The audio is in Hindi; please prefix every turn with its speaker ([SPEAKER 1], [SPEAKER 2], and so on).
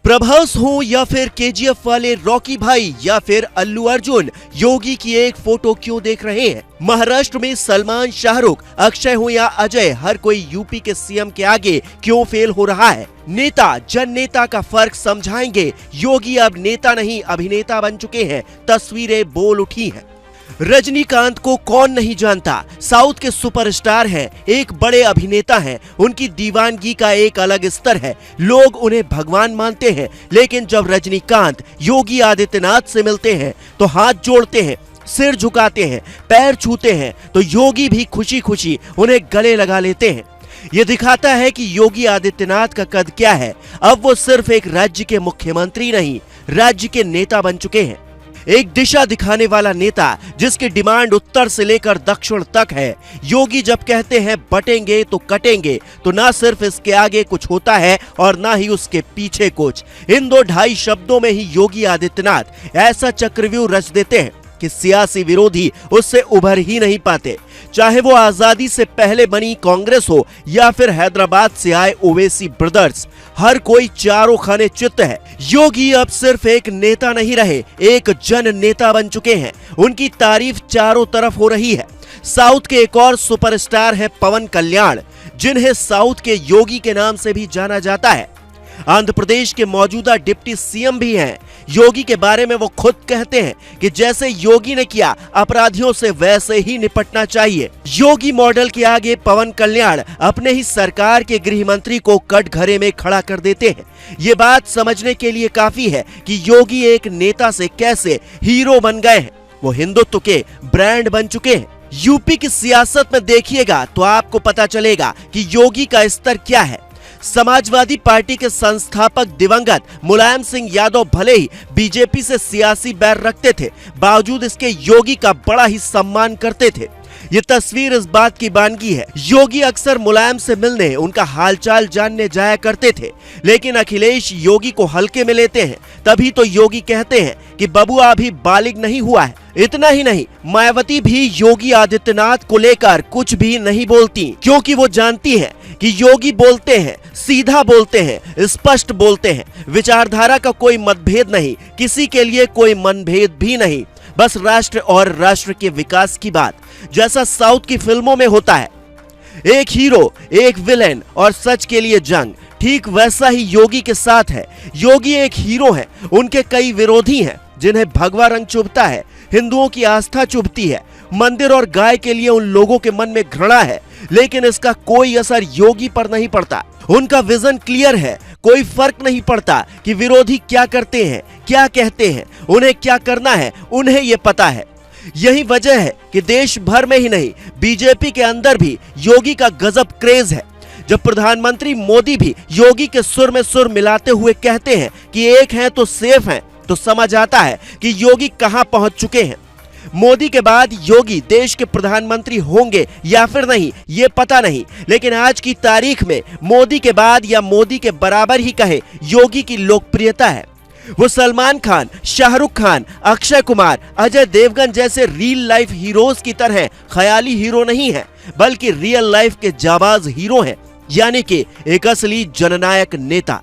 [SPEAKER 1] प्रभास हो या फिर केजीएफ वाले रॉकी भाई या फिर अल्लू अर्जुन, योगी की एक फोटो क्यों देख रहे हैं? महाराष्ट्र में सलमान, शाहरुख, अक्षय हो या अजय, हर कोई यूपी के सीएम के आगे क्यों फेल हो रहा है? नेता जन नेता का फर्क समझाएंगे। योगी अब नेता नहीं अभिनेता बन चुके हैं, तस्वीरें बोल उठी हैं। रजनीकांत को कौन नहीं जानता, साउथ के सुपरस्टार हैं, एक बड़े अभिनेता हैं, उनकी दीवानगी का एक अलग स्तर है, लोग उन्हें भगवान मानते हैं। लेकिन जब रजनीकांत योगी आदित्यनाथ से मिलते हैं तो हाथ जोड़ते हैं, सिर झुकाते हैं, पैर छूते हैं, तो योगी भी खुशी खुशी उन्हें गले लगा लेते हैं। ये दिखाता है कि योगी आदित्यनाथ का कद क्या है। अब वो सिर्फ एक राज्य के मुख्यमंत्री नहीं, राज्य के नेता बन चुके हैं। एक दिशा दिखाने वाला नेता जिसकी डिमांड उत्तर से लेकर दक्षिण तक है। योगी जब कहते हैं बटेंगे तो कटेंगे, तो ना सिर्फ इसके आगे कुछ होता है और ना ही उसके पीछे कुछ। इन दो ढाई शब्दों में ही योगी आदित्यनाथ ऐसा चक्रव्यूह रच देते हैं कि सियासी विरोधी उससे उभर ही नहीं पाते। चाहे वो आजादी से पहले बनी कांग्रेस हो या फिर हैदराबाद से आए ओवैसी ब्रदर्स, हर कोई चारों खाने चित्त है। योगी अब सिर्फ एक नेता नहीं रहे, एक जन नेता बन चुके हैं। उनकी तारीफ चारों तरफ हो रही है। साउथ के एक और सुपरस्टार है पवन कल्याण, जिन्हें साउथ के योगी के नाम से भी जाना जाता है। आंध्र प्रदेश के मौजूदा डिप्टी सीएम भी हैं। योगी के बारे में वो खुद कहते हैं कि जैसे योगी ने किया अपराधियों से वैसे ही निपटना चाहिए। योगी मॉडल के आगे पवन कल्याण अपने ही सरकार के गृह मंत्री को कटघरे में खड़ा कर देते हैं। ये बात समझने के लिए काफी है कि योगी एक नेता से कैसे हीरो बन गए हैं। वो हिंदुत्व के ब्रांड बन चुके हैं। यूपी की सियासत में देखिएगा तो आपको पता चलेगा कि योगी का स्तर क्या है। समाजवादी पार्टी के संस्थापक दिवंगत मुलायम सिंह यादव भले ही बीजेपी से सियासी बैर रखते थे, बावजूद इसके योगी का बड़ा ही सम्मान करते थे। ये तस्वीर इस बात की बानगी है। योगी अक्सर मुलायम से मिलने, उनका हालचाल जानने जाया करते थे, लेकिन अखिलेश योगी को हल्के में लेते हैं। तभी तो योगी कहते हैं कि बबुआ अभी बालिग नहीं हुआ है। इतना ही नहीं, मायावती भी योगी आदित्यनाथ को लेकर कुछ भी नहीं बोलती, क्योंकि वो जानती है कि योगी बोलते हैं, सीधा बोलते हैं, स्पष्ट बोलते हैं। विचारधारा का कोई मतभेद नहीं, किसी के लिए कोई मनभेद भी नहीं, बस राष्ट्र और राष्ट्र के विकास की बात, जैसा साउथ की फिल्मों में होता है। एक हीरो, एक विलेन और सच के लिए जंग, ठीक वैसा ही योगी के साथ है। योगी एक हीरो है, उनके कई विरोधी हैं जिन्हें भगवा रंग चुभता है, हिंदुओं की आस्था चुभती है, मंदिर और गाय के लिए उन लोगों के मन में घृणा है, लेकिन इसका कोई असर योगी पर नहीं पड़ता। उनका विजन क्लियर है, कोई फर्क नहीं पड़ता कि विरोधी क्या करते हैं, क्या कहते हैं, उन्हें क्या करना है, उन्हें ये पता है। यही वजह है कि देश भर में ही नहीं, बीजेपी के अंदर भी योगी का गजब क्रेज है। जब प्रधानमंत्री मोदी भी योगी के सुर में सुर मिलाते हुए कहते हैं कि एक हैं तो सेफ हैं, तो समझ आता है कि योगी कहां पहुंच चुके हैं। मोदी के बाद योगी देश के प्रधानमंत्री होंगे या फिर नहीं, ये पता नहीं, लेकिन आज की तारीख में मोदी के बाद या मोदी के बराबर ही कहे योगी की लोकप्रियता है। वो सलमान खान, शाहरुख खान, अक्षय कुमार, अजय देवगन जैसे रियल लाइफ हीरोज की तरह ख्याली हीरो नहीं है, बल्कि रियल लाइफ के जाबाज हीरो हैं, यानी कि एक असली जननायक नेता।